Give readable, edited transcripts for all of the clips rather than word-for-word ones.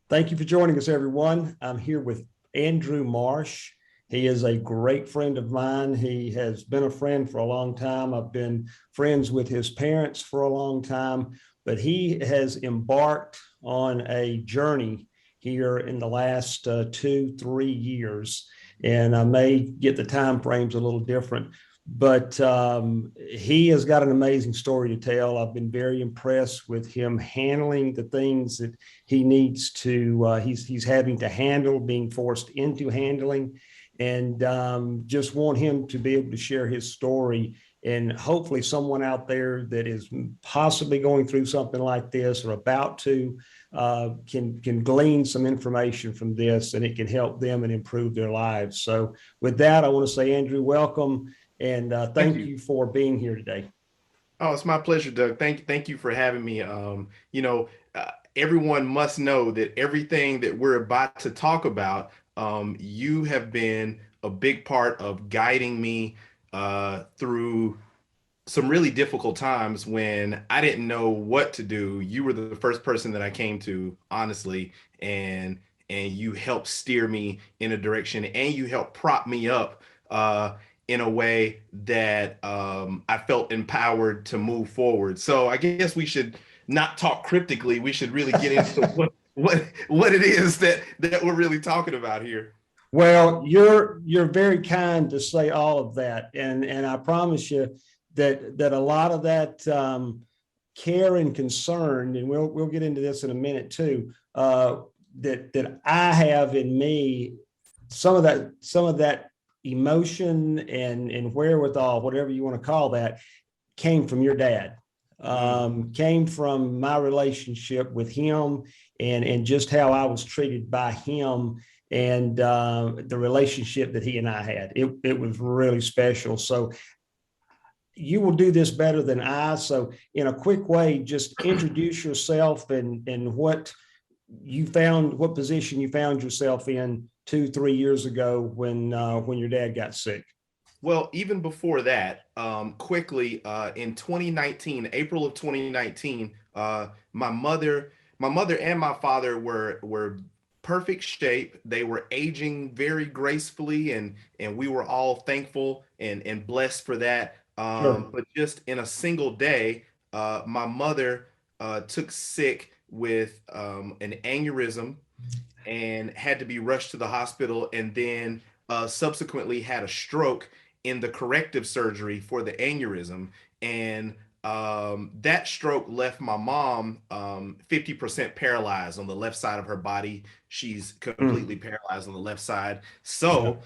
Thank you for joining us, everyone. I'm here with Andrew Marsh. He is a great friend of mine. He has been a friend for a long time. I've been friends with his parents for a long time, but he has embarked on a journey here in the last 2, 3 years. And I may get the time frames a little different, but he has got an amazing story to tell. I've been very impressed with him handling the things that he needs to he's having to handle, being forced into handling, and just want him to be able to share his story, and hopefully someone out there that is possibly going through something like this or about to can glean some information from this, and it can help them and improve their lives. So with that, I want to say, Andrew, welcome, and Thank thank you. you for being here today. Oh, it's my pleasure, Doug. Thank you for having me. Everyone must know that everything that we're about to talk about, you have been a big part of guiding me through some really difficult times when I didn't know what to do. You were the first person that I came to, honestly, and you helped steer me in a direction, and you helped prop me up in a way that I felt empowered to move forward. So I guess we should not talk cryptically. We should really get into what it is that we're really talking about here. Well, you're very kind to say all of that, and I promise you that a lot of that care and concern, and we'll get into this in a minute too. That I have in me, some of that emotion and wherewithal, whatever you want to call that, came from your dad. Mm. Came from my relationship with him, and just how I was treated by him, and the relationship that he and I had. It was really special. So you will do this better than I. So in a quick way, just introduce yourself and what position you found yourself in 2, 3 years ago when your dad got sick. Well, even before that, quickly in 2019, April of 2019, my mother and my father were perfect shape. They were aging very gracefully, and we were all thankful and blessed for that. Sure. But just in a single day, my mother took sick with an aneurysm and had to be rushed to the hospital, and then subsequently had a stroke in the corrective surgery for the aneurysm. And that stroke left my mom 50% paralyzed on the left side of her body. She's completely Mm. paralyzed on the left side. Yeah. So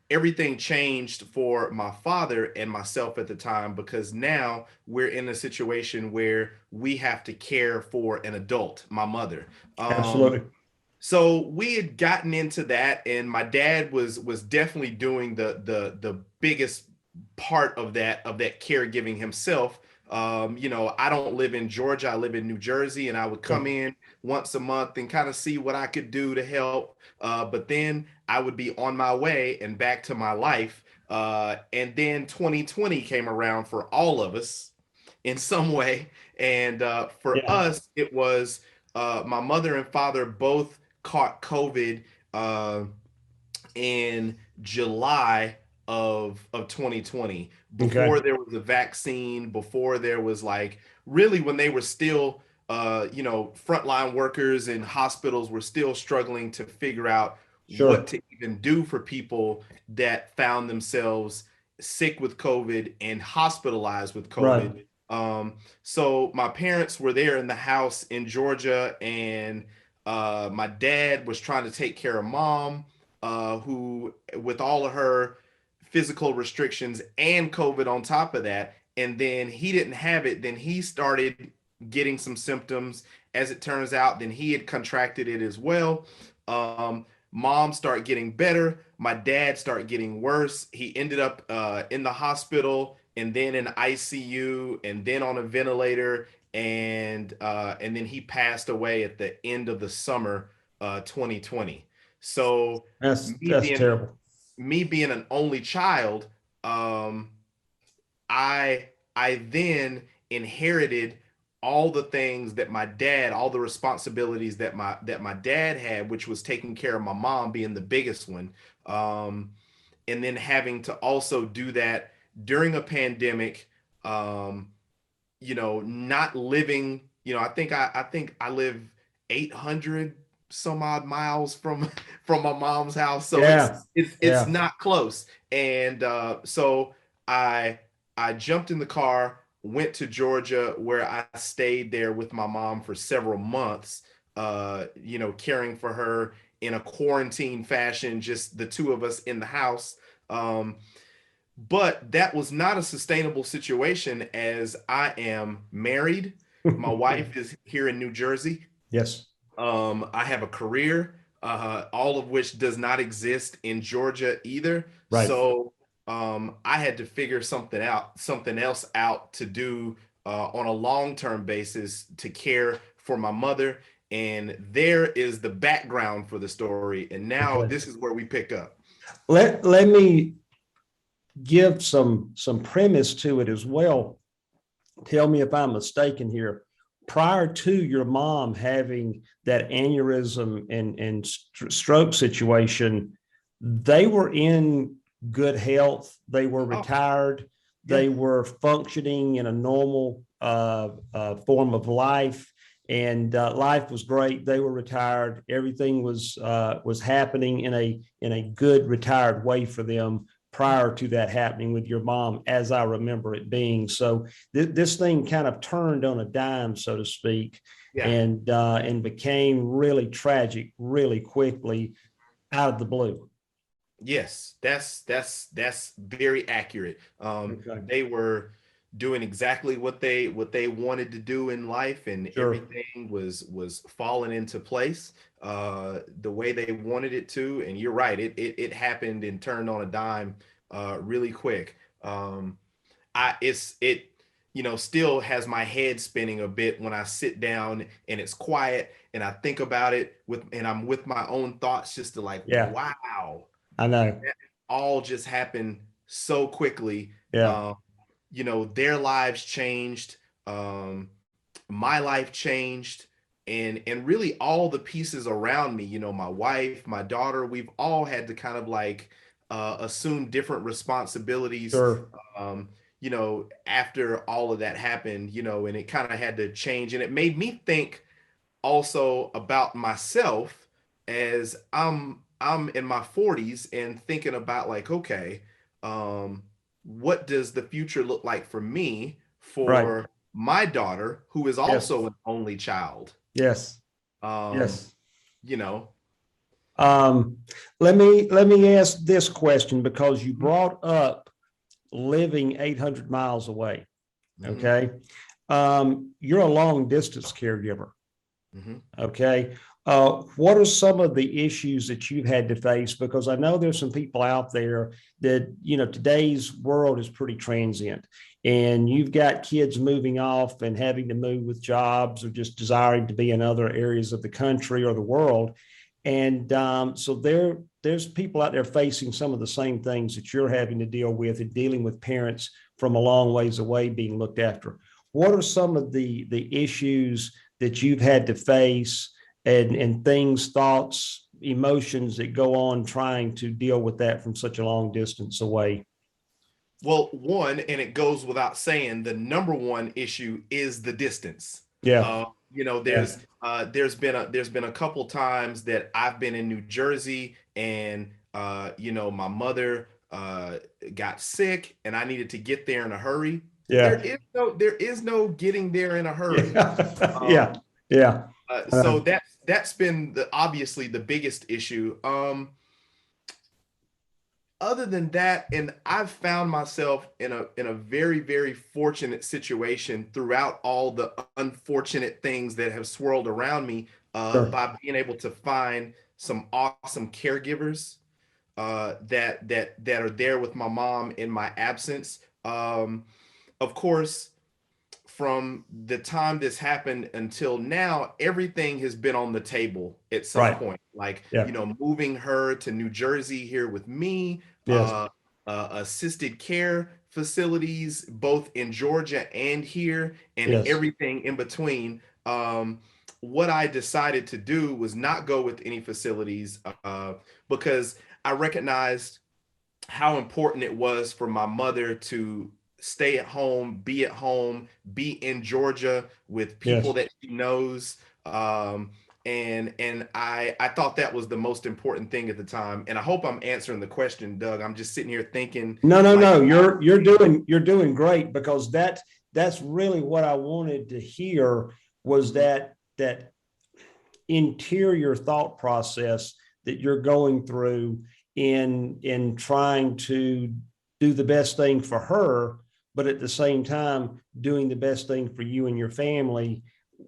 everything changed for my father and myself at the time, because now we're in a situation where we have to care for an adult, my mother. Absolutely. So we had gotten into that, and my dad was definitely doing the biggest part of that caregiving himself. I don't live in Georgia, I live in New Jersey, and I would come Okay. in once a month and kind of see what I could do to help. But then I would be on my way and back to my life. And then 2020 came around for all of us in some way. And for Yeah. us, it was my mother and father both caught COVID uh, in July of 2020, Okay. before there was a vaccine, before there was, like, really when they were still frontline workers in hospitals were still struggling to figure out what Sure. to even do for people that found themselves sick with COVID and hospitalized with Right. COVID. So my parents were there in the house in Georgia, and my dad was trying to take care of mom, who, with all of her physical restrictions and COVID on top of that, and then he didn't have it. Then he started getting some symptoms. As it turns out, then he had contracted it as well. Mom started getting better. My dad started getting worse. He ended up in the hospital, and then in ICU, and then on a ventilator, and then he passed away at the end of the summer 2020. So me That's being terrible. me being an only child, um, I then inherited all the things that my dad, all the responsibilities that my dad had, which was taking care of my mom being the biggest one. Um, and then having to also do that during a pandemic, um, not living, I live 800 some odd miles from from my mom's house, so it's Yeah. it's it's Yeah. not close. And so I I jumped in the car, went to Georgia, where I stayed there with my mom for several months, caring for her in a quarantine fashion, just the two of us in the house. Um, but that was not a sustainable situation, as I am married. My wife is here in New Jersey. Yes. I have a career, all of which does not exist in Georgia either. Right. So I had to figure something else out to do on a long-term basis to care for my mother. And there is the background for the story. And now Okay. this is where we pick up. Let me give some premise to it as well. Tell me if I'm mistaken here. Prior to your mom having that aneurysm and stroke situation, they were in good health. They were Oh, retired. yeah. They were functioning in a normal form of life, and life was great. They were retired. Everything was happening in a good retired way for them prior to that happening with your mom, as I remember it being. So this thing kind of turned on a dime, so to speak, Yeah. and became really tragic really quickly out of the blue. Yes, that's very accurate. Okay. They were doing exactly what they wanted to do in life, and Sure. everything was falling into place the way they wanted it to. And you're right, it happened and turned on a dime really quick. I it's it still has my head spinning a bit when I sit down and it's quiet and I think about it and I'm with my own thoughts, just to like, Yeah, wow, I know. all just happened so quickly. Yeah, Um, their lives changed, um, my life changed, and really all the pieces around me, my wife, my daughter, we've all had to kind of like assume different responsibilities. sure. After all of that happened, and it kind of had to change, and it made me think also about myself, as I'm in my 40s and thinking about like, okay, um what does the future look like for me, Right. for my daughter, who is Yes. also an only child. Yes. um Yes. you know Um, let me ask this question because you brought up living 800 miles away. hmm Okay. You're a long distance caregiver. hmm Okay. What are some of the issues that you've had to face? Because I know there's some people out there that, today's world is pretty transient, and you've got kids moving off and having to move with jobs or just desiring to be in other areas of the country or the world. And so there's people out there facing some of the same things that you're having to deal with, and dealing with parents from a long ways away being looked after. What are some of the issues that you've had to face, and things, thoughts, emotions that go on trying to deal with that from such a long distance away? Well, one, and it goes without saying, the number one issue is the distance. Yeah. Uh, Yeah. there's been a couple times that I've been in New Jersey, and my mother got sick and I needed to get there in a hurry. There Yeah. is no getting there in a hurry. Yeah. Um, Yeah. Yeah. so that's been obviously the biggest issue. Other than that, and I've found myself in a very, very fortunate situation throughout all the unfortunate things that have swirled around me, Sure. by being able to find some awesome caregivers that are there with my mom in my absence. Of course, from the time this happened until now, everything has been on the table at some Right. point. Like, Yeah. moving her to New Jersey here with me, Yes. assisted care facilities both in Georgia and here, and Yes. everything in between. What I decided to do was not go with any facilities because I recognized how important it was for my mother to stay at home, be in Georgia with people Yes. that she knows. Um, and I thought that was the most important thing at the time. And I hope I'm answering the question, Doug. I'm just sitting here thinking No, no, like, no. You're doing great, because that's really what I wanted to hear, was mhm, that interior thought process that you're going through in trying to do the best thing for her, but at the same time doing the best thing for you and your family,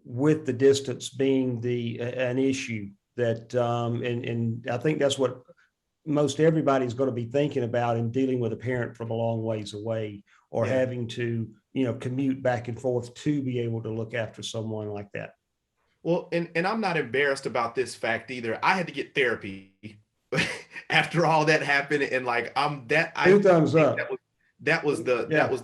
with the distance being the an issue that and I think that's what most everybody's going to be thinking about in dealing with a parent from a long ways away, or yeah. having to, commute back and forth to be able to look after someone like that. Well, and I'm not embarrassed about this fact either. I had to get therapy after all that happened, and like I'm that I Two thumbs think up. that Yeah. was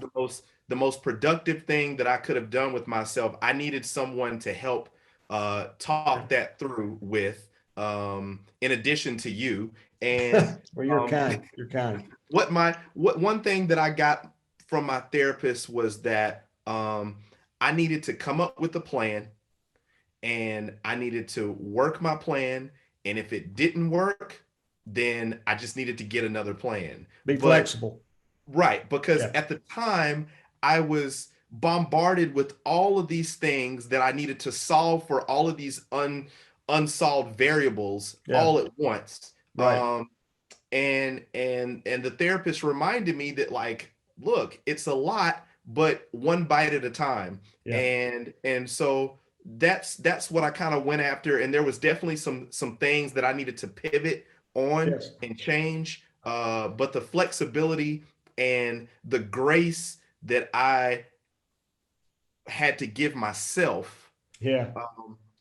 the most productive thing that I could have done with myself. I needed someone to help talk that through with, in addition to you. And Well, you're um, kind. You're kind. what one thing that I got from my therapist was that I needed to come up with a plan, and I needed to work my plan. And if it didn't work, then I just needed to get another plan. Be But flexible. right, because Yeah. at the time I was bombarded with all of these things that I needed to solve for all of these unsolved variables Yeah. all at once. Right. And the therapist reminded me that, like, look, it's a lot, but one bite at a time. Yeah. And so that's what I kind of went after. And there was definitely some things that I needed to pivot on Yes. and change, but the flexibility and the grace that I had to give myself Yeah.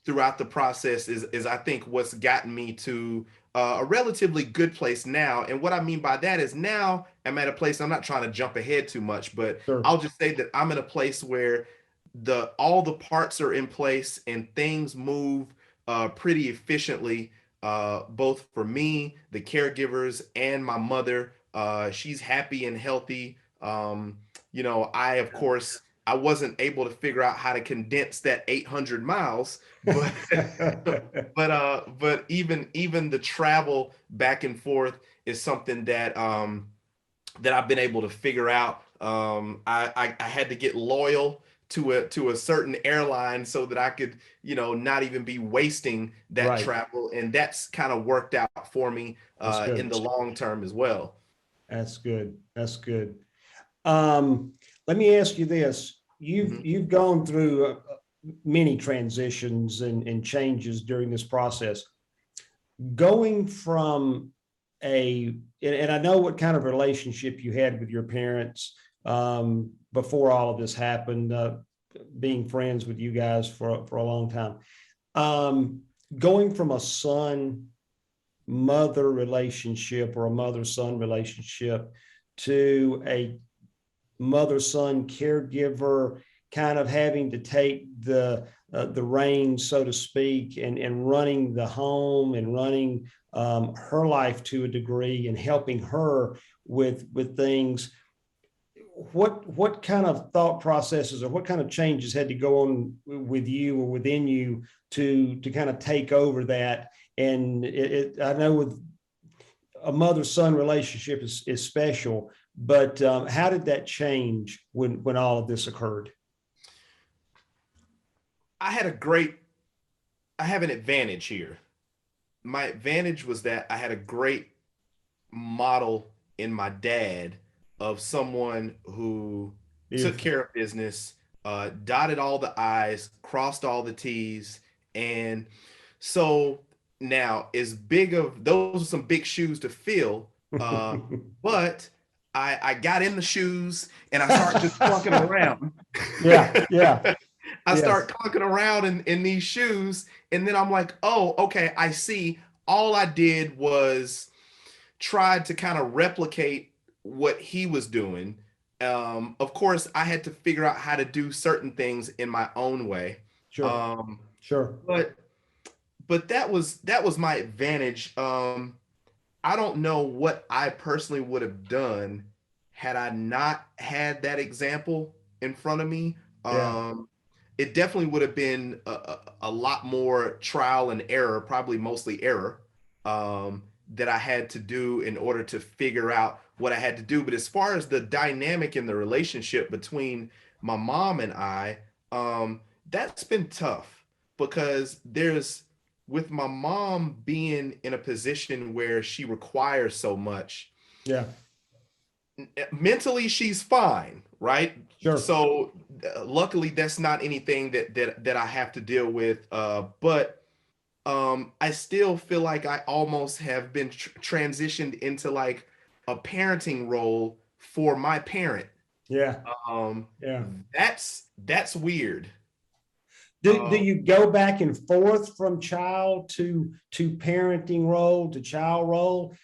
throughout the process is I think what's gotten me to a relatively good place now. And what I mean by that is, now I'm at a place, I'm not trying to jump ahead too much, but Sure. I'll just say that I'm in a place where the all the parts are in place and things move pretty efficiently, both for me, the caregivers, and my mother. She's happy and healthy. I, of course, I wasn't able to figure out how to condense that 800 miles, but but even the travel back and forth is something that I've been able to figure out. I had to get loyal to a certain airline so that I could, not even be wasting that Right. travel, and that's kind of worked out for me That's in good. the long term as well. That's good. That's good. Um, Let me ask you this. Mhm. You've gone through many transitions and changes during this process. Going from and I know what kind of relationship you had with your parents before all of this happened, being friends with you guys for a long time. Um, Going from a son mother relationship, or a mother son relationship, to a mother son caregiver, kind of having to take the reins, so to speak, and running the home and running her life to a degree, and helping her with things. What kind of thought processes, or what kind of changes had to go on with you or within you to kind of take over that? And I know with a mother son relationship is special, but how did that change when all of this occurred? I had a great, I have an advantage here. My advantage was that I had a great model in my dad of someone who took Beautiful. care of business, dotted all the I's, crossed all the T's. And so now, as big of those are some big shoes to fill, but I got in the shoes and I start just clunking around. Yeah, yeah, I yes, start clunking around in these shoes, and then I'm like, oh, okay, I see. All I did was tried to kind of replicate what he was doing, Of course, I had to figure out how to do certain things in my own way. Sure. Um, Sure. but that was my advantage. I don't know what I personally would have done had I not had that example in front of me. Yeah. It definitely would have been a lot more trial and error, probably mostly error, that I had to do in order to figure out what I had to do. But as far as the dynamic in the relationship between my mom and I, that's been tough because with my mom being in a position where she requires so much, Yeah. mentally she's fine, right? Sure. So luckily that's not anything that I have to deal with. But I still feel like I almost have been transitioned into like a parenting role for my parent. Yeah. Um, Yeah. that's weird. Do Um, you go back and forth from child to parenting role to child role,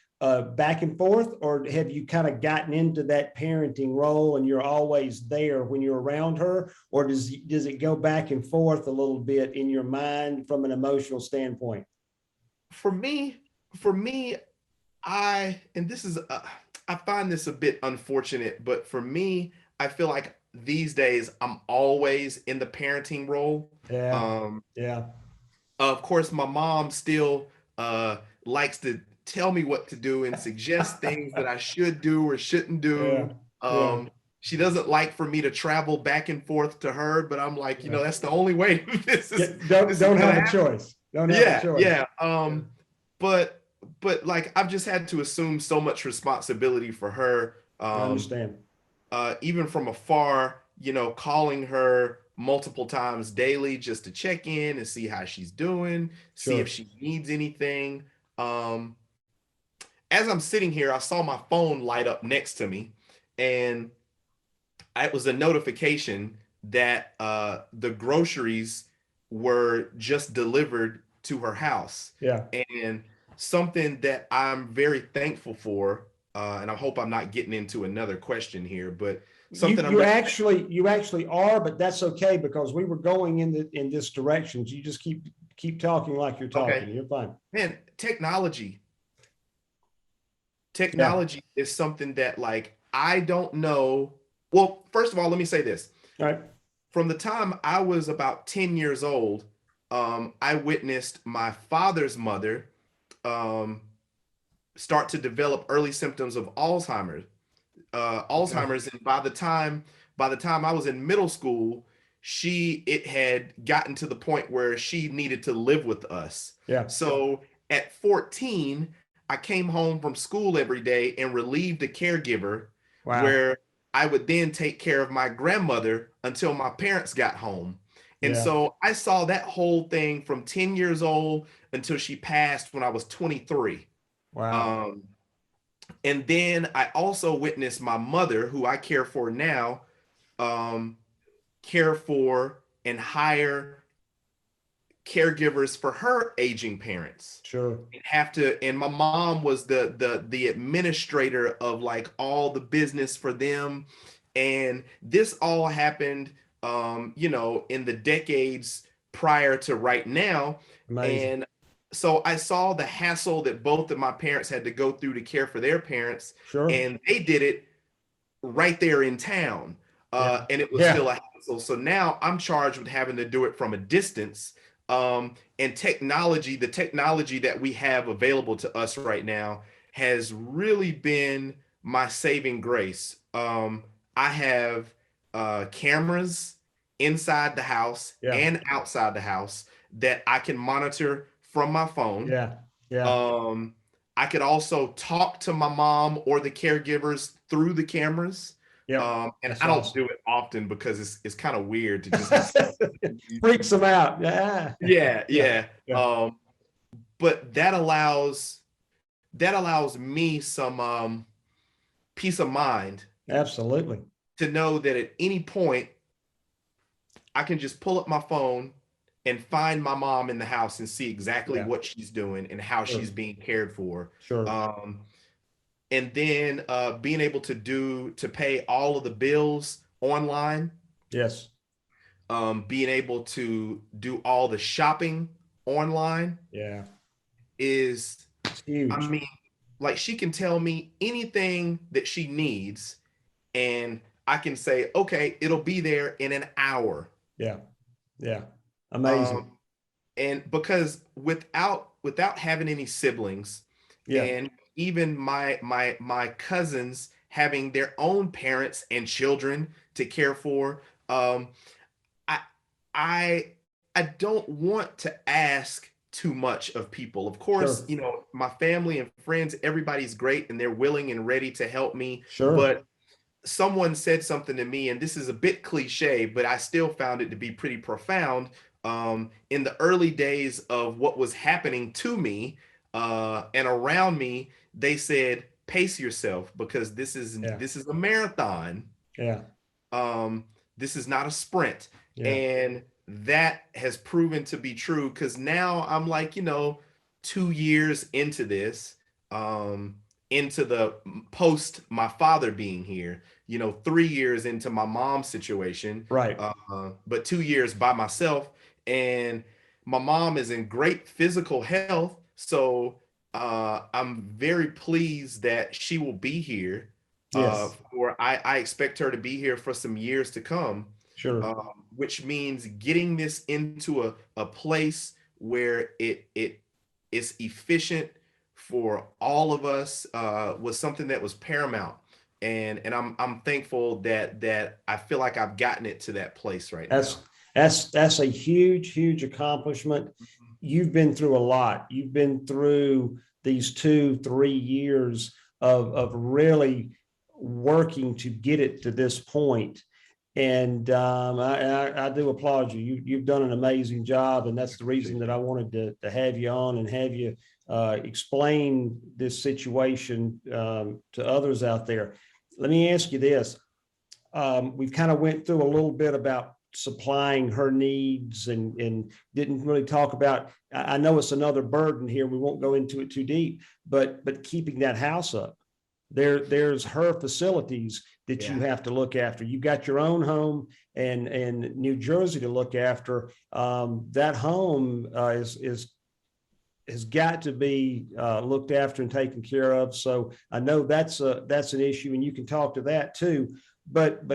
back and forth, or have you kind of gotten into that parenting role and you're always there when you're around her, or does it go back and forth a little bit in your mind from an emotional standpoint? for me, for me, and this is I find this a bit unfortunate, but for me, I feel like these days I'm always in the parenting role. Yeah. Um, Yeah. of course, my mom still uh, likes to tell me what to do and suggest things that I should do or shouldn't Yeah. do. Yeah. She doesn't like for me to travel back and forth to her, but I'm like, Yeah. that's the only way this is Yeah, don't this is don't gonna have a happen. choice. Don't have a Yeah, choice. yeah. Yeah. But like I've just had to assume so much responsibility for her. I understand. Even from afar, calling her multiple times daily just to check in and see how she's doing, see if Sure. she needs anything. Um, as I'm sitting here, I saw my phone light up next to me, and it was a notification that the groceries were just delivered to her house. Yeah. And something that I'm very thankful for, and I hope I'm not getting into another question here, but You something I'm you very actually you actually are, but that's okay because we were going in this direction. So you just keep talking like you're okay. talking. You're fine. Man, technology. Yeah. Technology is something that like I don't know. Well, first of all, let me say this. All right. From the time I was about 10 years old, I witnessed my father's mother um, start to develop early symptoms of Alzheimer's. Okay. Alzheimer's, and by the time I was in middle school, it had gotten to the point where she needed to live with us. Yeah. So at 14, I came home from school every day and relieved a caregiver Wow. where I would then take care of my grandmother until my parents got home. And Yeah. so I saw that whole thing from 10 years old until she passed when I was 23. Wow. Um, and then I also witnessed my mother, who I care for now, um, care for and hire caregivers for her aging parents. Sure. And my mom was the administrator of like all the business for them. And this all happened, in the decades prior to right now. Amazing. And so I saw the hassle that both of my parents had to go through to care for their parents, Sure. and they did it right there in town. Yeah. And it was still Yeah. a hassle. So now I'm charged with having to do it from a distance. And the technology that we have available to us right now has really been my saving grace. I have cameras inside the house Yeah. and outside the house that I can monitor from my phone. Yeah. Yeah. um, I could also talk to my mom or the caregivers through the cameras. Yep. And That's I don't awesome. do it often because it's kind of weird to just be sitting watching Freaks YouTube. them out. Yeah. Yeah, Yeah. yeah. Yeah. But that allows me some peace of mind Absolutely. to know that at any point I can just pull up my phone and find my mom in the house and see exactly Yeah. what she's doing and how Sure. she's being cared for. Sure. Um, and then being able to pay all of the bills online, Yes. being able to do all the shopping online Yeah. is, It's I huge. mean, like she can tell me anything that she needs, and I can say, okay, it'll be there in an hour. Yeah. Yeah. Um, Amazing. and because without having any siblings, Yeah. and even my cousins having their own parents and children to care for, I I I don't want to ask too much of people. Of course, Sure. my family and friends, everybody's great and they're willing and ready to help me, Sure. but someone said something to me, and this is a bit cliche, but I still found it to be pretty profound. In the early days of what was happening to me and around me, they said, "Pace yourself because Yeah. this is a marathon. Yeah. Um, this is not a sprint." Yeah. And that has proven to be true because now I'm like, 2 years into this, um, into the post my father being here, 3 years into my mom's situation, Right. but 2 years by myself. And my mom is in great physical health. So I'm very pleased that she will be here. Yes. I expect her to be here for some years to come, Sure. which means getting this into a place where it is efficient for all of us was something that was paramount, and I'm thankful that I feel like I've gotten it to that place right That's now. that's a huge, huge accomplishment. You've been through a lot. You've been through these 2, 3 years of really working to get it to this point. And I do applaud you. You've done an amazing job, and I that's the reason appreciate that you. I wanted to have you on and have you explain this situation to others out there. Let me ask you this: we've kind of went through a little bit about supplying her needs and didn't really talk about, I know it's another burden here, we won't go into it too deep, but keeping that house up. There's her facilities that you Yeah. have to look after. You've got your own home and New Jersey to look after. That home is has got to be looked after and taken care of. So I know that's an issue, and you can talk to that too. But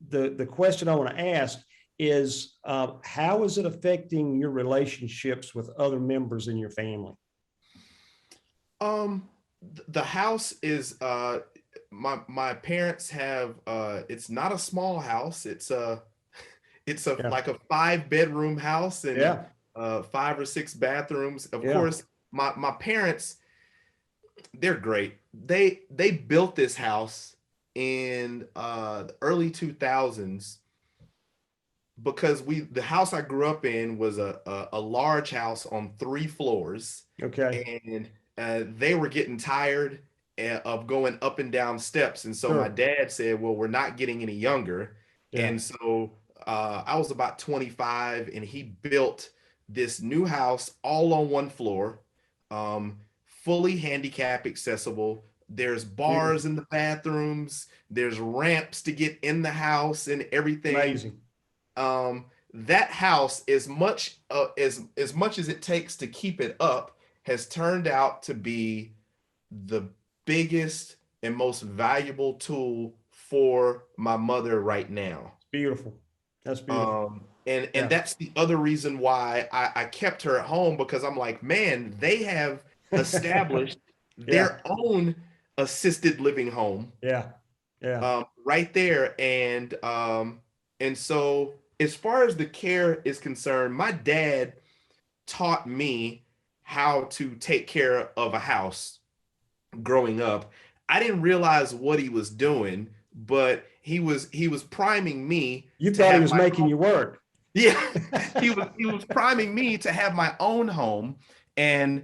the question I want to ask is, how is it affecting your relationships with other members in your family? Um, the house is my parents have it's not a small house. It's a Yeah, like a 5 bedroom house and yeah, 5 or 6 bathrooms. Of yeah. course, my parents, they're great. They built this house in the early 2000s because the house I grew up in was a large house on 3 floors, Okay, and they were getting tired of going up and down steps, and so my sure. dad said, "Well, we're not getting any younger," Yeah, and so I was about 25, and he built this new house all on 1 floor, um, fully handicap accessible. There's bars beautiful, in the bathrooms. There's ramps to get in the house and everything. amazing, That house, as much as it takes to keep it up, has turned out to be the biggest and most valuable tool for my mother right now. beautiful. That's beautiful. And Yeah, that's the other reason why I kept her at home, because I'm like, man, they have established yeah, their own assisted living home yeah, yeah. right there. And so as far as the care is concerned, my dad taught me how to take care of a house growing up. I didn't realize what he was doing, but he was priming me You to thought he have was my making own. you work. Yeah, he was priming me to have my own home. And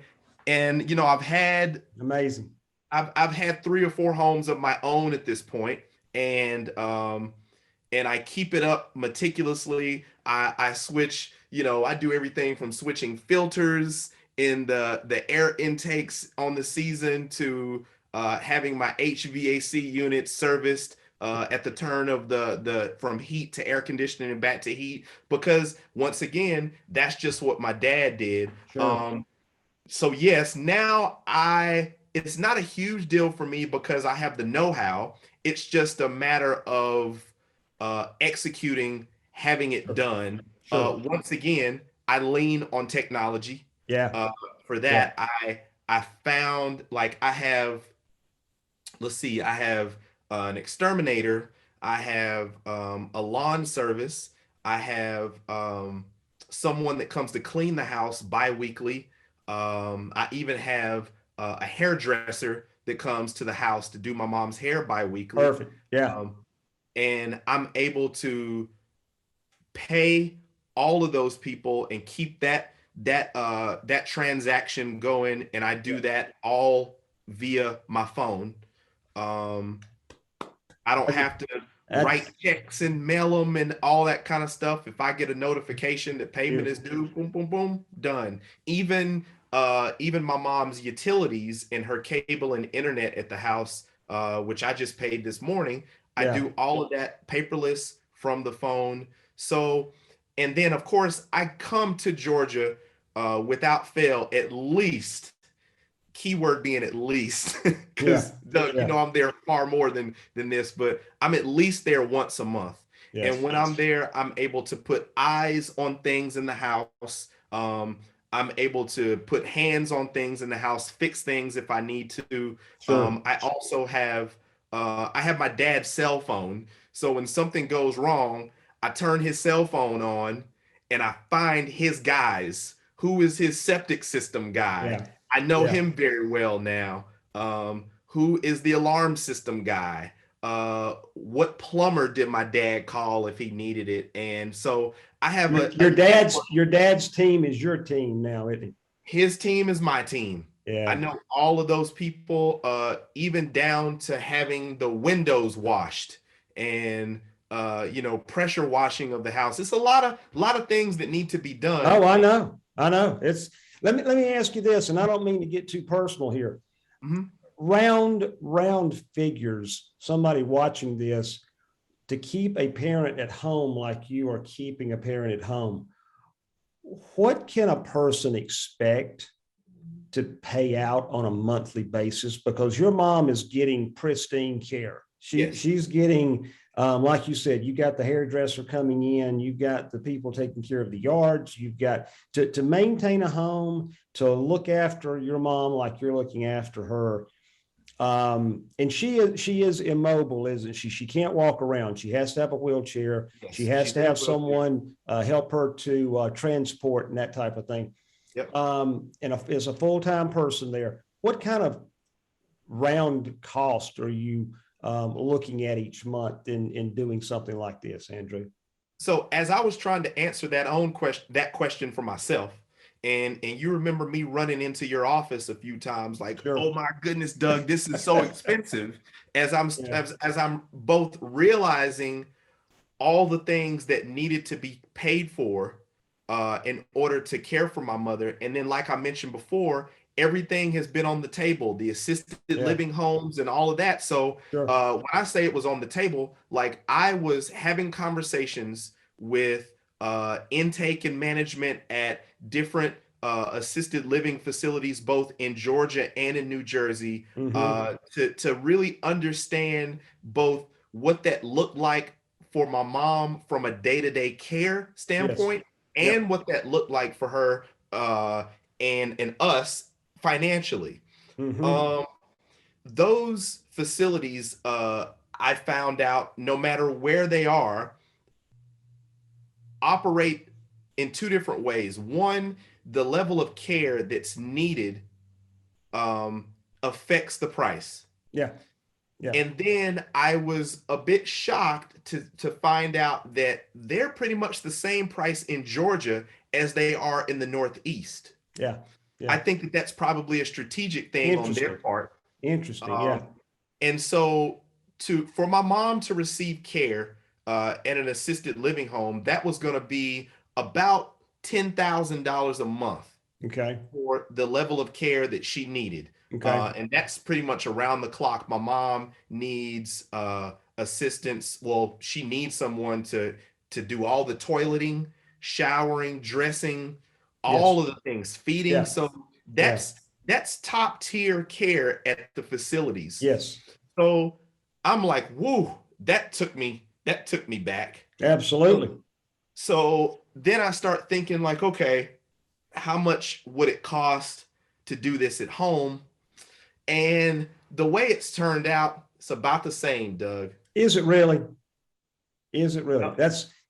Amazing. I've had 3 or 4 homes of my own at this point, and I keep it up meticulously. I switch, I do everything from switching filters in the air intakes on the season to having my HVAC unit serviced at the turn of the from heat to air conditioning and back to heat, because once again, that's just what my dad did. Sure. So yes, now I it's not a huge deal for me because I have the know-how. It's just a matter of executing, having it Sure. done. Sure. Once again, I lean on technology. Yeah. Uh, for Yeah. that, I found like I have, let's see, I have an exterminator, I have a lawn service, I have someone that comes to clean the house bi-weekly. I even have a hairdresser that comes to the house to do my mom's hair bi-weekly. Perfect. Yeah. Um, and I'm able to pay all of those people and keep that transaction going, and I Yeah. do that all via my phone. um I don't That's, have to that's write checks and mail them and all that kind of stuff. If I get a notification that payment is beautiful. due, boom, boom, boom, done. Even my mom's utilities and her cable and internet at the house, which I just paid this morning, I Yeah. do all of that paperless from the phone. So, and then of course I come to Georgia without fail at least, keyword being at least, Yeah. because Doug, Yeah. I'm there far more than this, but I'm at least there once a month. And Yes. when I'm there, I'm able to put eyes on things in the house. I'm able to put hands on things in the house, fix things if I need to. Sure. I also have I have my dad's cell phone, so when something goes wrong, I turn his cell phone on and I find his guys. Who is his septic system guy? Yeah. I know Yeah. him very well now. Who is the alarm system guy? What plumber did my dad call if he needed it? And so I have Your a network. dad's team is your team now, isn't His team is my team. it? I Yeah. know all of those people, even down to having the windows washed and pressure washing of the house. It's a lot of things that need to be done. Oh, I know. I know. It's let me ask you this, and I don't mean to get too personal here. Mhm. Round figures, somebody watching this, to keep a parent at home like you are keeping a parent at home, what can a person expect to pay out on a monthly basis? Because your mom is getting pristine care. Yes. She's getting, like you said, you got the hairdresser coming in, you got the people taking care of the yards, you've got to maintain a home, to look after your mom like you're looking after her. And she is immobile, isn't she? She can't walk around. She has to have a wheelchair. She Yes. has She's to in a have wheelchair. someone help her to transport and that type of thing. Yep. And as a full-time person there, what kind of round cost are you looking at each month in doing something like this, Andrew? So as I was trying to answer that question for myself, and you remember me running into your office a few times, like, Sure. oh my goodness, Doug, this is so expensive. As I'm Yeah. as I'm both realizing all the things that needed to be paid for in order to care for my mother. And then, like I mentioned before, everything has been on the table, the assisted Yeah. living homes and all of that. So Sure. when I say it was on the table, like I was having conversations with intake and management at different assisted living facilities, both in Georgia and in New Jersey, Mm-hmm. to really understand both what that looked like for my mom from a day-to-day care Yes. standpoint, and Yep. what that looked like for her uh and us financially. Mm-hmm. um those facilities, I found out, no matter where they are, operate in two different ways. One, the level of care that's needed um affects the price. Yeah. Yeah. And then I was a bit shocked to find out that they're pretty much the same price in Georgia as they are in the Northeast. Yeah. I Yeah. think that that's probably a strategic thing on their Interesting. part. Interesting. Yeah. Um, and so to for my mom to receive care at an assisted living home, that was going to be about $10,000 a month Okay. for the level of care that she needed. Okay. And that's pretty much around the clock. My mom needs assistance. Well, she needs someone to do all the toileting, showering, dressing, all Yes. of the things, feeding. Yeah. So Yeah. that's top tier care at the facilities. Yes. So I'm like, whoa, that took me back. Absolutely. So then I start thinking like, okay, how much would it cost to do this at home? And the way it's turned out, it's about the same, Doug. Is it really? Is it really? Yep.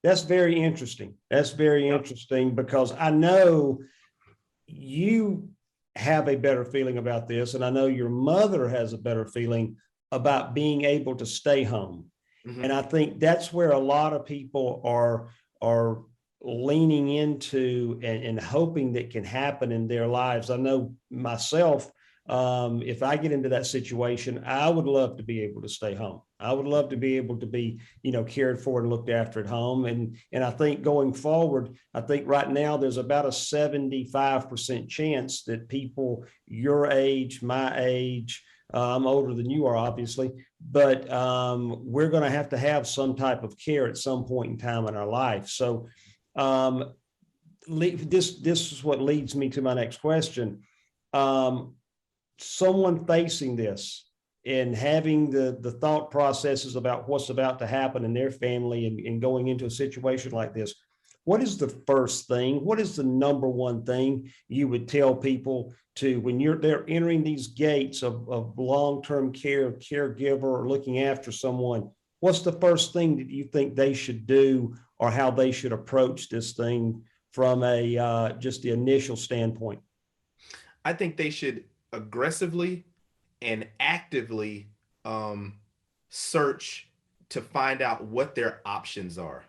That's very interesting. That's very Yep. interesting because I know you have a better feeling about this, and I know your mother has a better feeling about being able to stay home. And Hmm. I think that's where a lot of people are leaning into and hoping that can happen in their lives. I know myself, if I get into that situation, I would love to be able to stay home. I would love to be able to be, cared for and looked after at home. And I think going forward, I think right now there's about a 75% chance that people your age, my age, I'm older than you are, obviously, but we're going to have some type of care at some point in time in our life. So um, this is what leads me to my next question. Um, Someone facing this and having the thought processes about what's about to happen in their family and going into a situation like this, what is the first thing, what is the number one thing you would tell people to when they're entering these gates of long-term care, caregiver, or looking after someone? What's the first thing that you think they should do, or how they should approach this thing from a just the initial standpoint? I think they should aggressively and actively um, search to find out what their options are,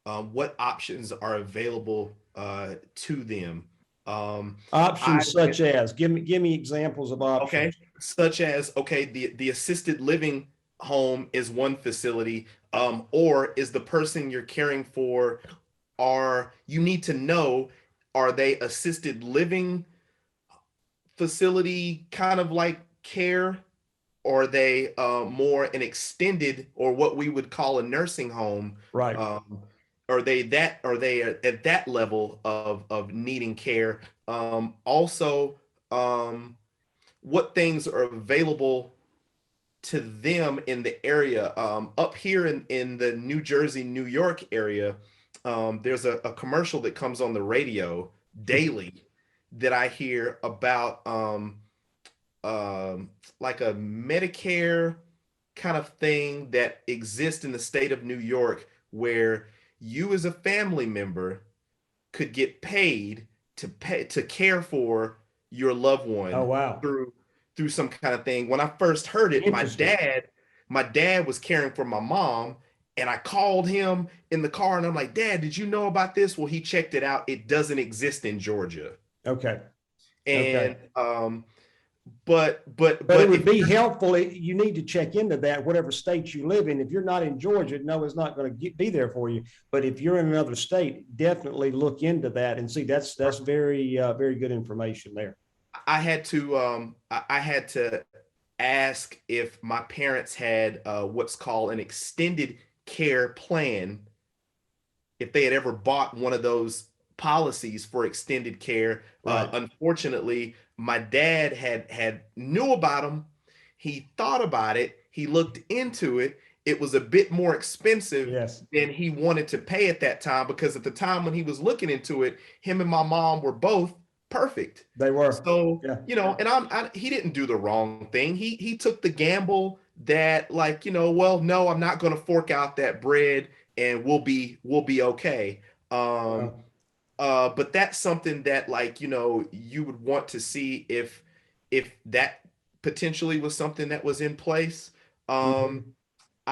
what options are available to them. I Options went such as, give me examples of Okay, options. such as, okay, the assisted living home is one facility, or is the person you're caring for, are you need to know, are they assisted living facility kind of like care, or are they more an extended, or what we would call a nursing home? Right. um, are they at that level of needing care? Also, um, what things are available to them in the area. Up here in the New Jersey, New York area, there's a commercial that comes on the radio daily that I hear about, like a Medicare kind of thing that exists in the state of New York, where you as a family member could get paid to care for your loved Oh, one wow. through some kind of thing. When I first heard it, Interesting. my dad was caring for my mom, and I called him in the car and I'm like, "Dad, did you know about this?" Well, he checked it out. It doesn't exist in Georgia. Okay. Okay. And But it if would be you're helpful. You need to check into that, whatever state you live in. If you're not in Georgia, no, it's not going to be there for you. But if you're in another state, definitely look into that and see. That's very good information there. I had to ask if my parents had what's called an extended care plan, if they had ever bought one of those policies for extended care. Right. Unfortunately, my dad had knew about them. He thought about it. He looked into it. It was a bit more expensive Yes, than he wanted to pay at that time, because at the time when he was looking into it, him and my mom were both perfect. they were. So, Yeah. and he didn't do the wrong thing. He took the gamble that, like, well, no, I'm not going to fork out that bread, and we'll be okay. Um, Well. but that's something that, like, you would want to see if that potentially was something that was in place. Um, Mhm.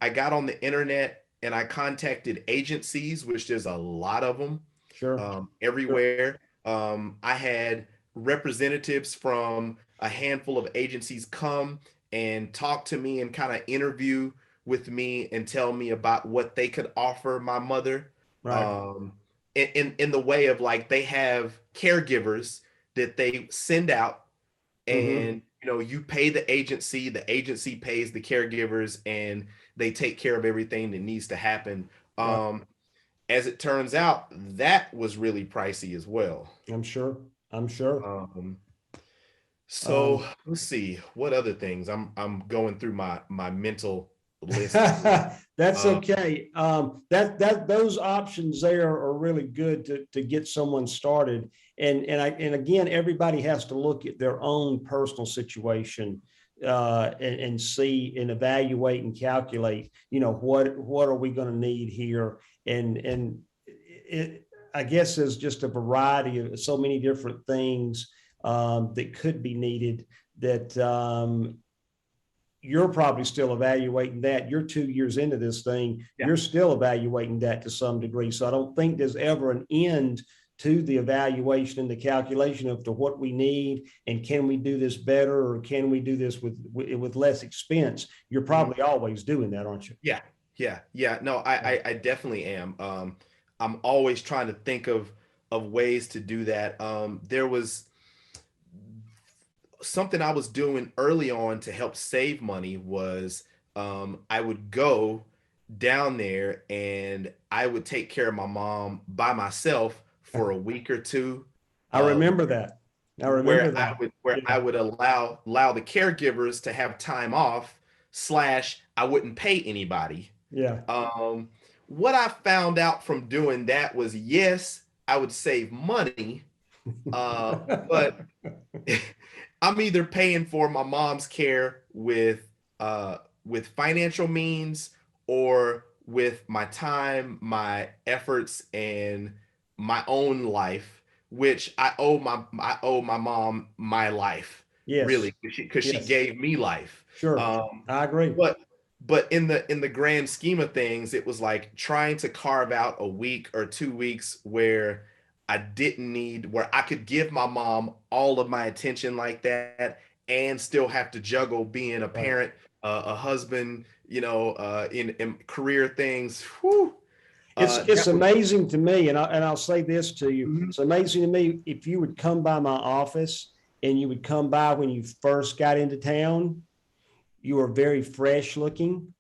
I got on the internet and I contacted agencies, which there's a lot of them Sure. Sure. everywhere. I had representatives from a handful of agencies come and talk to me and kind of interview with me and tell me about what they could offer my mother, Right. um, in the way of, like, they have caregivers that they send out, Hmm. and you pay the agency pays the caregivers, and they take care of everything that needs to happen. Right. As it turns out, that was really pricey as well. I'm sure. I'm sure. Um, so Um, let's see what other things. I'm going through my mental list here. that's Uh, okay. That those options there are really good to get someone started. And again, everybody has to look at their own personal situation, and see and evaluate and calculate. What are we going to need here? And it, I guess there's just a variety of so many different things that could be needed that you're probably still evaluating that. You're 2 years into this thing. yeah. You're still evaluating that to some degree. So I don't think there's ever an end to the evaluation and the calculation of to what we need and can we do this better or can we do this with less expense. You're Mhm. probably always doing that, aren't you? Yeah, yeah. No, Yeah. I definitely am. I'm always trying to think of ways to do that. There was something I was doing early on to help save money was I would go down there and I would take care of my mom by myself for a week or two, I remember that. I remember where I that. would where I Yeah. would allow the caregivers to have time off slash I wouldn't pay anybody. Yeah. Um, what I found out from doing that was yes, I would save money, but I'm either paying for my mom's care with financial means or with my time, my efforts, and my own life, which I owe my mom my life, Yes. really, because she Yes. gave me life. Sure. Um, I agree. but but in the grand scheme of things, it was like trying to carve out a week or 2 weeks where I didn't need where I could give my mom all of my attention like that and still have to juggle being a Right. parent, a husband, in career things. Whew, It's that was. amazing to me, and I'll say this to you: Mhm. it's amazing to me if you would come by my office and you would come by when you first got into town. You were very fresh looking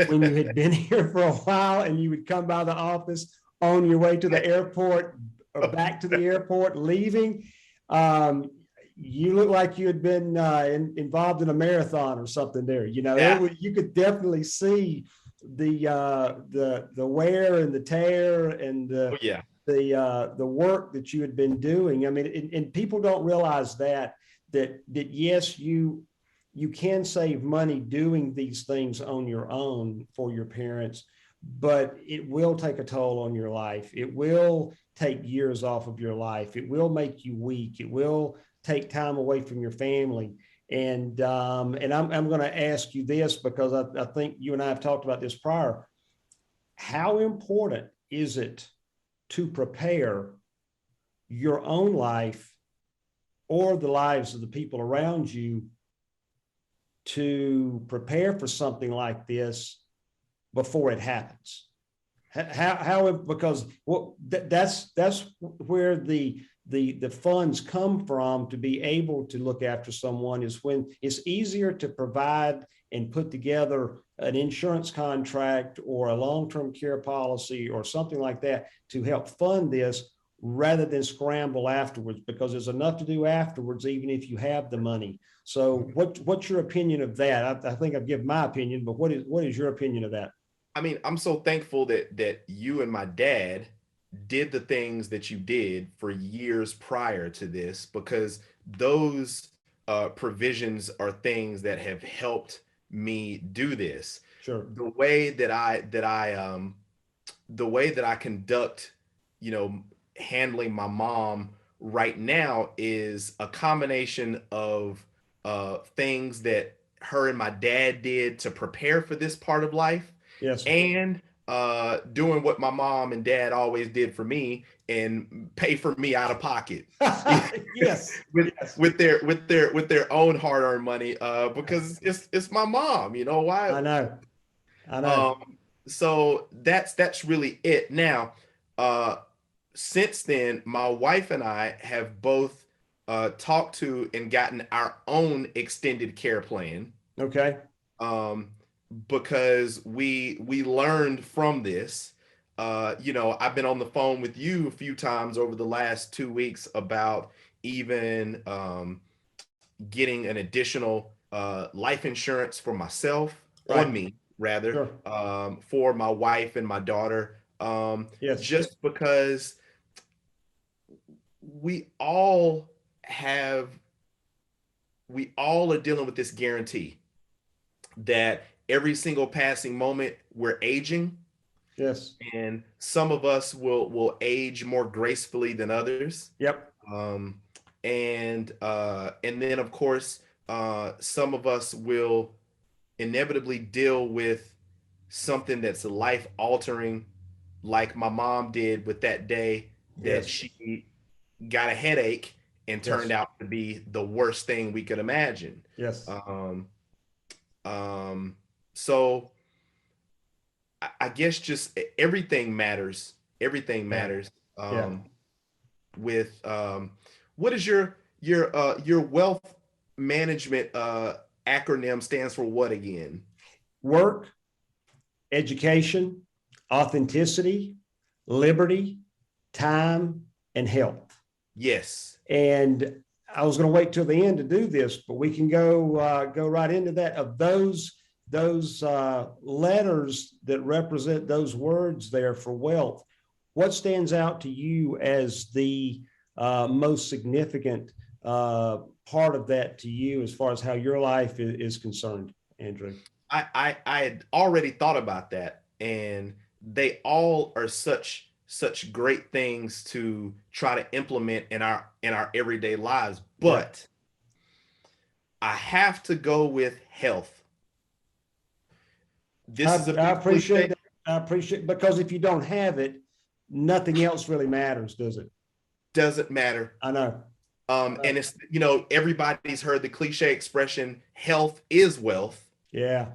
when you had been here for a while, and you would come by the office on your way to the airport or back to the airport, leaving. Um, you look like you had been involved in a marathon or something there. Yeah. You could definitely see the wear and the tear and Oh yeah. the work that you had been doing. I mean, and people don't realize that yes, you can save money doing these things on your own for your parents, but it will take a toll on your life. It will take years off of your life. It will make you weak. It will take time away from your family. And I'm going to ask you this because I think you and I have talked about this prior. How important is it to prepare your own life or the lives of the people around you to prepare for something like this before it happens? How because that's where the funds come from to be able to look after someone is when it's easier to provide and put together an insurance contract or a long-term care policy or something like that to help fund this rather than scramble afterwards, because there's enough to do afterwards even if you have the money. So what's your opinion of that? I think I've given my opinion, but what is your opinion of that? I mean, I'm so thankful that you and my dad did the things that you did for years prior to this, because those provisions are things that have helped me do this. Sure. The way that I conduct, you know, handling my mom right now is a combination of things that her and my dad did to prepare for this part of life, Yes. and doing what my mom and dad always did for me and pay for me out of pocket Yes. with Yes. with their own hard-earned money, because it's my mom, why. I know. I know. um so that's really it now. uh since then, my wife and I have both talked to and gotten our own extended care plan, Okay. um, because we learned from this. I've been on the phone with you a few times over the last 2 weeks about even getting an additional life insurance for myself, on Right. me rather, Sure. for my wife and my daughter, Yes. just because we all have we all are dealing with this guarantee that every single passing moment we're aging, Yes. and some of us will age more gracefully than others. Yep. um, and then of course, some of us will inevitably deal with something that's life altering, like my mom did with that day that Yes. she got a headache and turned Yes. out to be the worst thing we could imagine. Yes. um, um, so I guess just everything matters. Everything Yeah. matters. Yeah. With What is your wealth management acronym stands for what again? Work, education, authenticity, liberty, time, and health. Yes. And I was going to wait till the end to do this, but we can go right into that. Of those letters that represent those words there for wealth, what stands out to you as the most significant part of that to you, as far as how your life is concerned, Andrew? I had already thought about that, and they all are such great things to try to implement in our everyday lives. Yeah, But I have to go with health. I, This is a I bit appreciate cliche. that. I appreciate, because if you don't have it, nothing else really matters, does it? Doesn't matter. I know. And it's, everybody's heard the cliche expression, health is wealth. Yeah.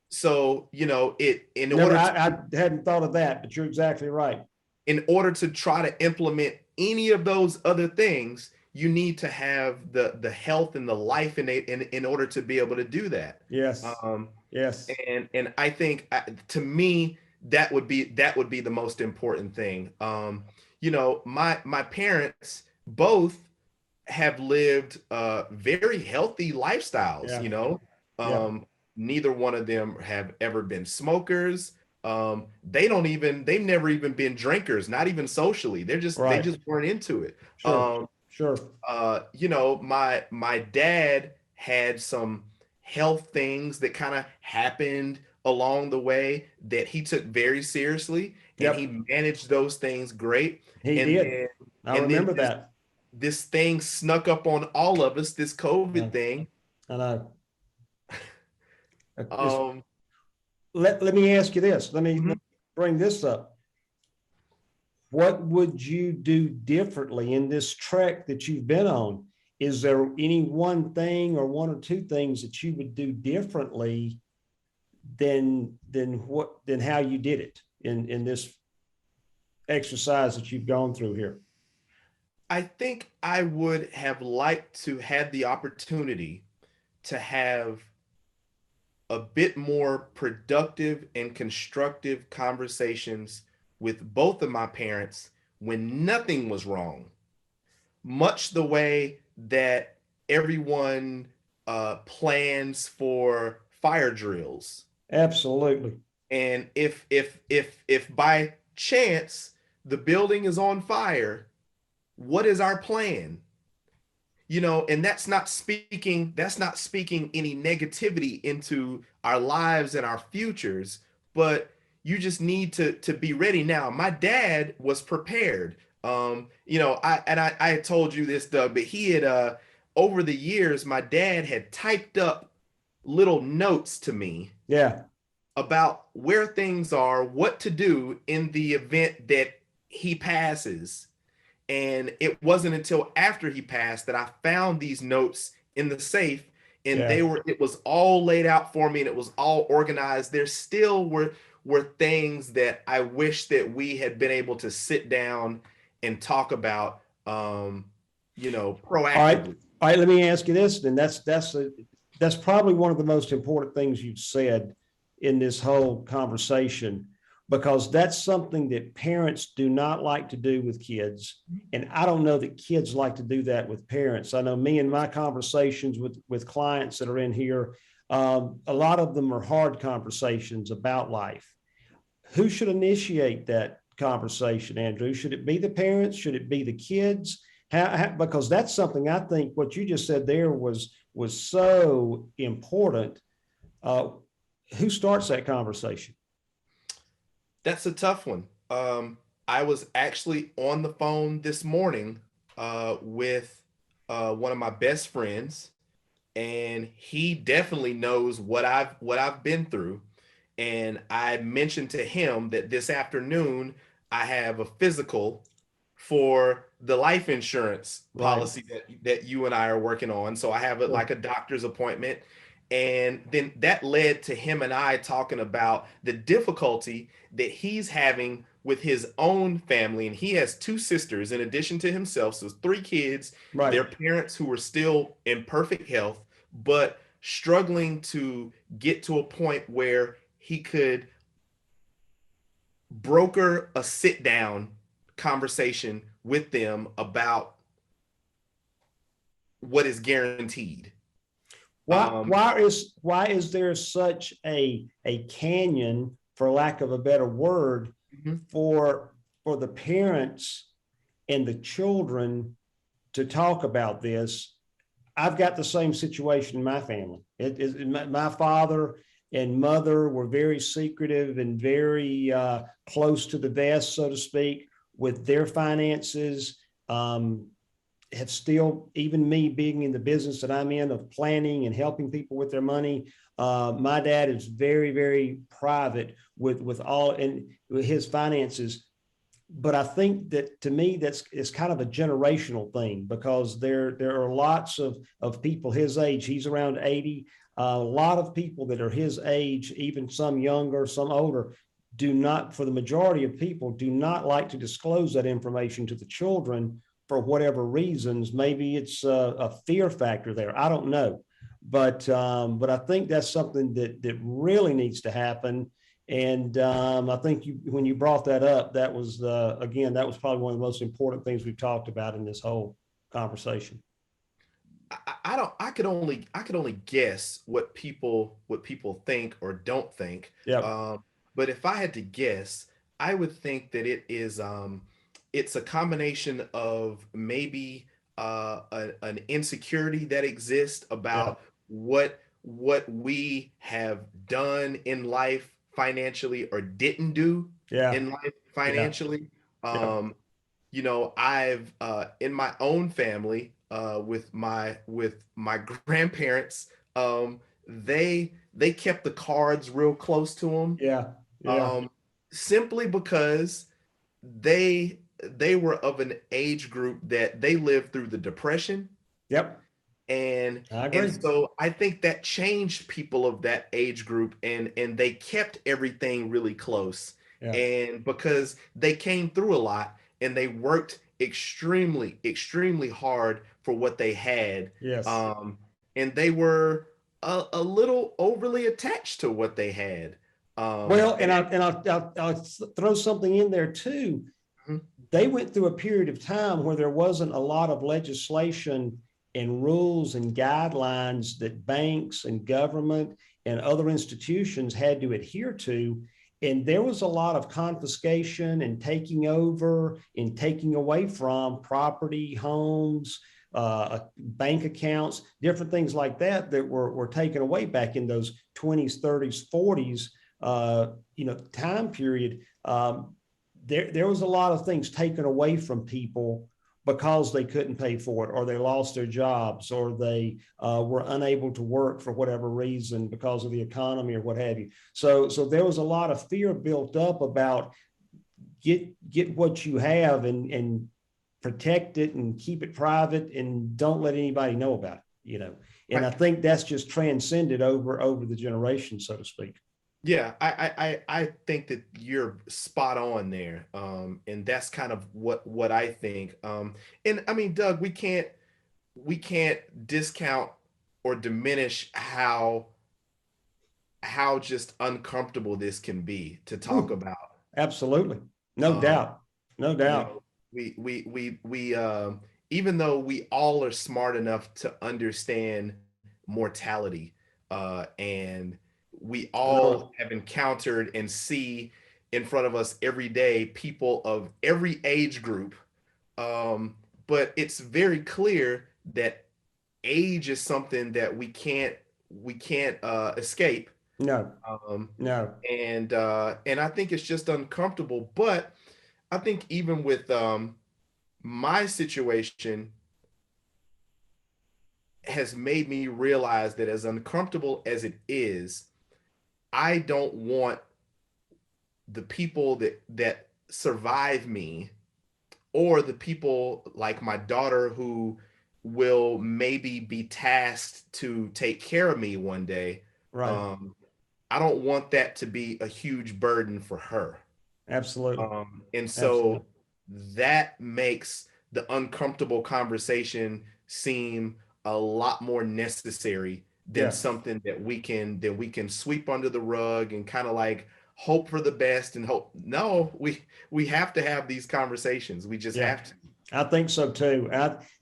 So, it Never. I hadn't thought of that, but you're exactly right. in order to try to implement any of those other things, you need to have the health and the life in order to be able to do that. Yes. Um, Yes. and I think, to me, that would be the most important thing. My parents both have lived very healthy lifestyles. Yeah. Yeah. Um, Neither one of them have ever been smokers. They've never even been drinkers, not even socially. They Right. just weren't into it. Sure. Sure. My dad had some health things that kind of happened along the way that he took very seriously, and he Yep. managed those things great. He And did. then I and then remember this that. this thing snuck up on all of us, this COVID Yeah. thing. I know. It's, Um, let me ask you this. Let mhm. me bring this up. What would you do differently in this trek that you've been on? Is there any one thing or one or two things that you would do differently than how you did it in this exercise that you've gone through here? I think I would have liked to have the opportunity to have a bit more productive and constructive conversations with both of my parents when nothing was wrong, much the way that everyone plans for fire drills. Absolutely. And if by chance the building is on fire, what is our plan? And that's not speaking any negativity into our lives and our futures, but you just need to be ready. Now, my dad was prepared. I had told you this, Doug, but he had, over the years, my dad had typed up little notes to me Yeah. about where things are, what to do in the event that he passes. And it wasn't until after he passed that I found these notes in the safe, and Yeah. it was all laid out for me, and it was all organized. There still were things that I wish that we had been able to sit down and talk about. All right. proactively. All right. Let me ask you this. Then that's probably one of the most important things you've said in this whole conversation, because that's something that parents do not like to do with kids. And I don't know that kids like to do that with parents. I know me and my conversations with clients that are in here, a lot of them are hard conversations about life. Who should initiate that conversation, Andrew? Should it be the parents? Should it be the kids? Because that's something I think what you just said there was so important. Uh, who starts that conversation? That's a tough one. I was actually on the phone this morning with one of my best friends, and he definitely knows what I've been through. And I mentioned to him that this afternoon I have a physical for the life insurance Right. policy that you and I are working on. So I have it like a doctor's appointment. And then that led to him and I talking about the difficulty that he's having with his own family. And he has two sisters in addition to himself. So three kids, Right. their parents who are still in perfect health, but struggling to get to a point where he could broker a sit down conversation with them about what is guaranteed. Why Um, why is there such a canyon, for lack of a better word, mhm. for the parents and the children to talk about this? I've got the same situation in my family. My father and mother were very secretive and very close to the vest, so to speak, with their finances. Have still, even me being in the business that I'm in of planning and helping people with their money, my dad is very, very private with all and his finances. But I think that to me, that's it's kind of a generational thing, because there are lots of people his age. He's around 80. A lot of people that are his age, even some younger, some older, do not, for the majority of people, do not like to disclose that information to the children for whatever reasons. Maybe it's a fear factor there. I don't know, but I think that's something that really needs to happen. And I think when you brought that up, that was again, that was probably one of the most important things we've talked about in this whole conversation. I don't. I could only guess what people think or don't think. Yep. Um, but if I had to guess, I would think that it's a combination of maybe an insecurity that exists Yeah. about what we have done in life financially or didn't do Yeah. in life Yeah. financially. Yep. Um, I've in my own family with my grandparents, they kept the cards real close to them, Yeah. Yeah. um, simply because they were of an age group that they lived through the depression, Yep. and I and agree. so I think that changed people of that age group, and they kept everything really close, Yeah. and because they came through a lot and they worked extremely hard for what they had, Yes. um and they were a little overly attached to what they had, Well, and and I'll throw something in there too. Mhm. They went through a period of time where there wasn't a lot of legislation and rules and guidelines that banks and government and other institutions had to adhere to. And there was a lot of confiscation and taking over and taking away from property, homes, bank accounts, different things like that that were taken away back in those 20s, 30s, 40s, time period. There was a lot of things taken away from people because they couldn't pay for it, or they lost their jobs, or they were unable to work for whatever reason because of the economy or what have you. So there was a lot of fear built up about get what you have and protect it and keep it private and don't let anybody know about it. And I Right. think that's just transcended over the generation, so to speak. Yeah, I think that you're spot on there. And that's kind of what I think. And I mean, Doug, we can't discount or diminish how just uncomfortable this can be to talk Ooh, about. absolutely. No Um, doubt. No you doubt. know, we even though we all are smart enough to understand mortality, and we Really. all have encountered and see in front of us every day people of every age group, um, but it's very clear that age is something that we can't escape. No, um, no. and I think it's just uncomfortable. But I think even with my situation has made me realize that as uncomfortable as it is, I don't want the people that survive me, or the people like my daughter who will maybe be tasked to take care of me one day. Right. um, I don't want that to be a huge burden for her. Absolutely. And Absolutely. so that makes the uncomfortable conversation seem a lot more necessary than Yeah. something that we can sweep under the rug and kind of like hope for the best and hope. No, we have to have these conversations. We just Yeah. have to. I think so too.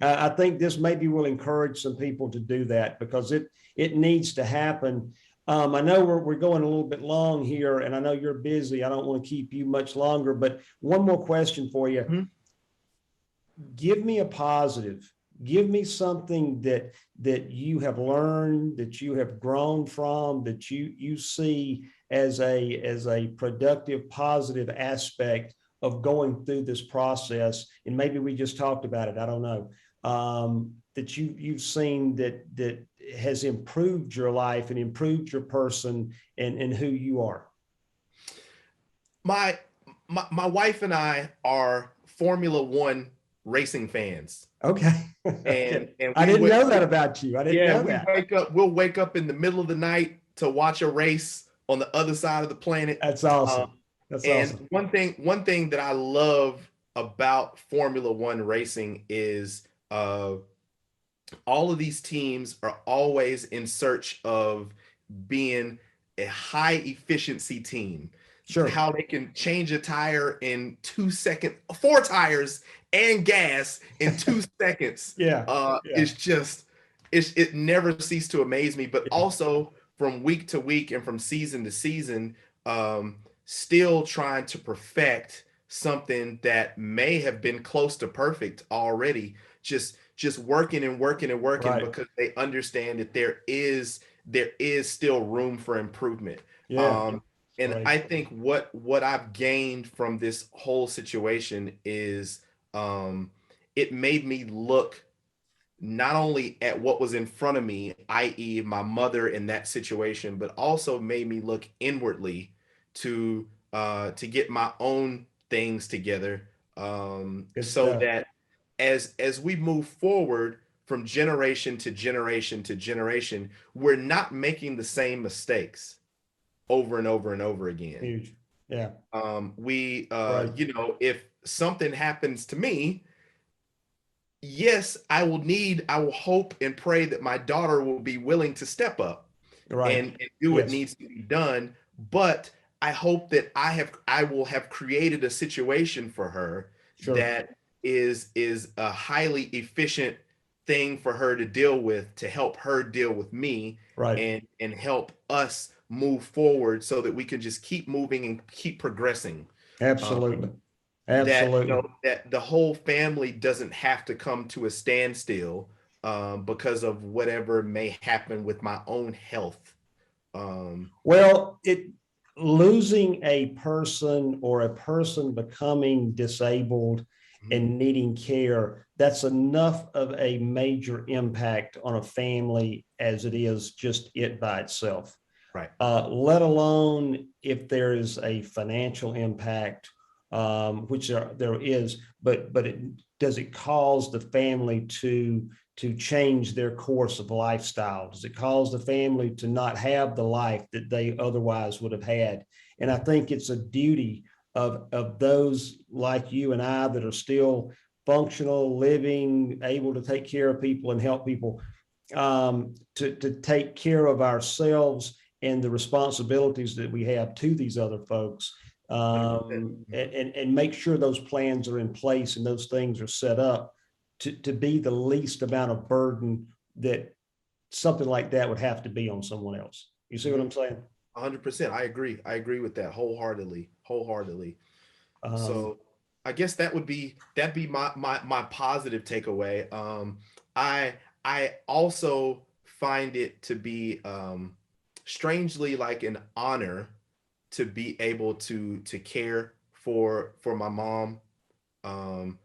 I think this maybe will encourage some people to do that because it needs to happen. I know we're going a little bit long here, and I know you're busy. I don't want to keep you much longer, but one more question for you. Mhm. Give me a positive. Give me something that you have learned, that you have grown from, that you see as a productive, positive aspect of going through this process. And maybe we just talked about it. I don't know. That you've seen that has improved your life and improved your person and who you are. My, my wife and I are Formula One racing fans, Okay. and Okay. and I we didn't went. know that about you. I didn't Yeah, know we that. wake up. We'll wake up in the middle of the night to watch a race on the other side of the planet. That's Um, awesome. That's and awesome. one thing that I love about Formula One racing is all of these teams are always in search of being a high efficiency team. Sure. How they can change a tire in 2 seconds, four tires and gas in 2 seconds, Yeah. Yeah. is just it never ceases to amaze me. But Yeah. also from week to week and from season to season, still trying to perfect something that may have been close to perfect already. Just working and working and working Right. because they understand that there is still room for improvement. Yeah. Um, and Great. I think what I've gained from this whole situation is, um, it made me look not only at what was in front of me, i.e., my mother in that situation, but also made me look inwardly to get my own things together, Good so stuff. that as we move forward from generation to generation to generation, we're not making the same mistakes over and over and over again. Huge. Yeah. We Right. if something happens to me, yes, I will hope and pray that my daughter will be willing to step up Right. and do what Yes. needs to be done. But I hope that I will have created a situation for her Sure. that is a highly efficient thing for her to deal with, to help her deal with me, Right. and help us move forward so that we can just keep moving and keep progressing. Absolutely. Um, that Absolutely. that the whole family doesn't have to come to a standstill, because of whatever may happen with my own health. Um, Well, it losing a person or a person becoming disabled mhm, and needing care, that's enough of a major impact on a family as it is just it by itself. right. Let alone if there is a financial impact, which there is, but does it cause the family to change their course of lifestyle? Does it cause the family to not have the life that they otherwise would have had? And I think it's a duty of those like you and I that are still functional, living, able to take care of people and help people, to take care of ourselves and the responsibilities that we have to these other folks, 100%. and make sure those plans are in place and those things are set up to be the least amount of burden that something like that would have to be on someone else. You see what I'm saying? 100%. I agree. I agree with that wholeheartedly. Wholeheartedly. Um, So I guess that'd be my positive takeaway. I I also find it to be strangely like an honor to be able to care for my mom. um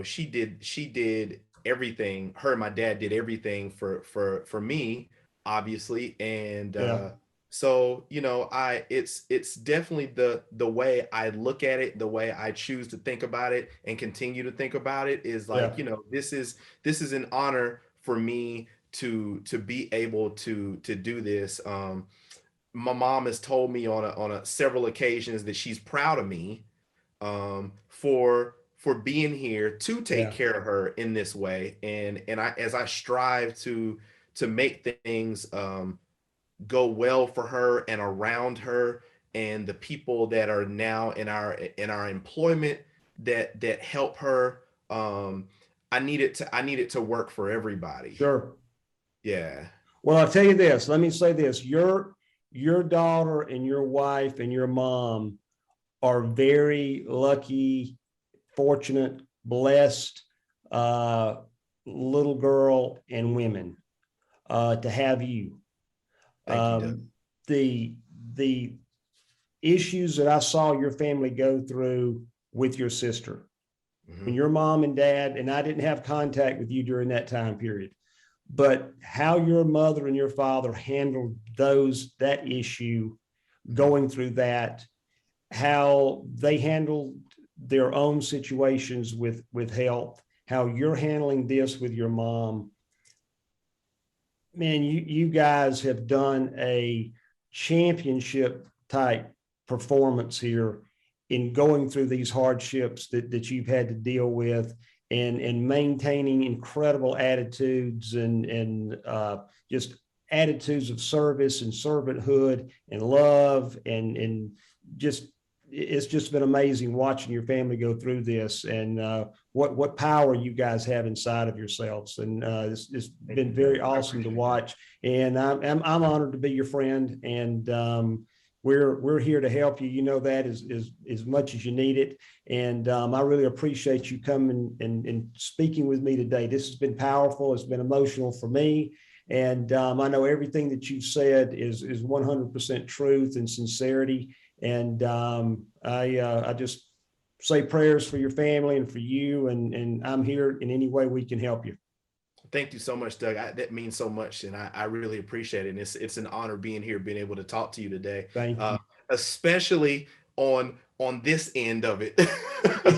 she did everything. Her and my dad did everything for me, obviously. And yeah, so I it's definitely the way I look at it, the way I choose to think about it and continue to think about it is yeah, like, this is an honor for me to be able to do this. My mom has told me on a several occasions that she's proud of me, for being here to take yeah, care of her in this way. And I, as I strive to make things go well for her and around her, and the people that are now in our employment that help her, I need it to work for everybody. sure. Yeah. Well, I'll tell you this. Let me say this. Your daughter and your wife and your mom are very lucky, fortunate, blessed, uh, little girl and women, to have you. Thank you, Doug. Um, the the issues that I saw your family go through with your sister, Hmm. when your mom and dad, and I didn't have contact with you during that time period, but how your mother and your father handled that issue, Hmm. going through that, how they handled their own situations with health, how you're handling this with your mom. Man, you guys have done a championship type performance here in going through these hardships that you've had to deal with, and maintaining incredible attitudes and just attitudes of service and servanthood and love, and just it's just been amazing watching your family go through this, and what power you guys have inside of yourselves. And it's Thank been you, Doug. very I awesome to appreciate that. watch. And I'm honored to be your friend. And we're here to help you. You know that as much as you need it. And I really appreciate you coming and speaking with me today. This has been powerful. It's been emotional for me. And I know everything that you've said is 100% truth and sincerity. And I just say prayers for your family and for you, and I'm here in any way we can help you. Thank you so much, Doug. That means so much, and I really appreciate it. And it's an honor being here, being able to talk to you today, Thank uh, you. especially on this end of it.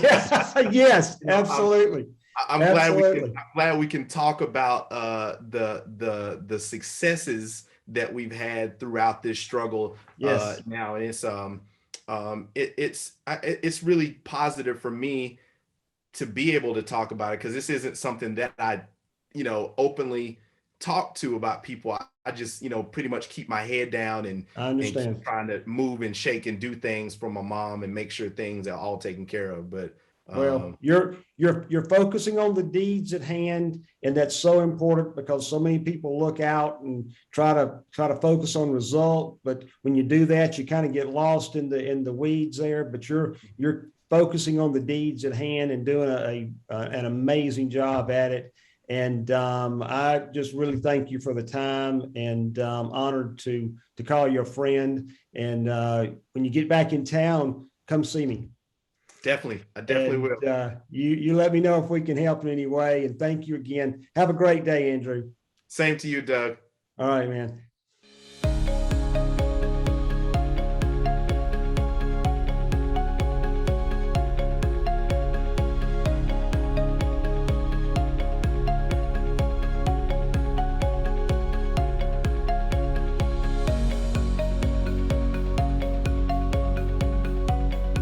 Yeah, yes, You know, absolutely. I'm glad we can Absolutely. I'm glad we can talk about the successes that we've had throughout this struggle Yes, now. And it's really positive for me to be able to talk about it, because this isn't something that I openly talk to about people. I just pretty much keep my head down I and keep understand. trying to move and shake and do things for my mom and make sure things are all taken care of. But Well, you're focusing on the deeds at hand, and that's so important because so many people look out and try to focus on result. But when you do that, you kind of get lost in the weeds there. But you're focusing on the deeds at hand and doing an amazing job at it. And I just really thank you for the time, and honored to call you a friend. And when you get back in town, come see me. definitely, I definitely And will. you let me know if we can help in any way. And thank you again. Have a great day, Andrew. Same to you, Doug. All right, man.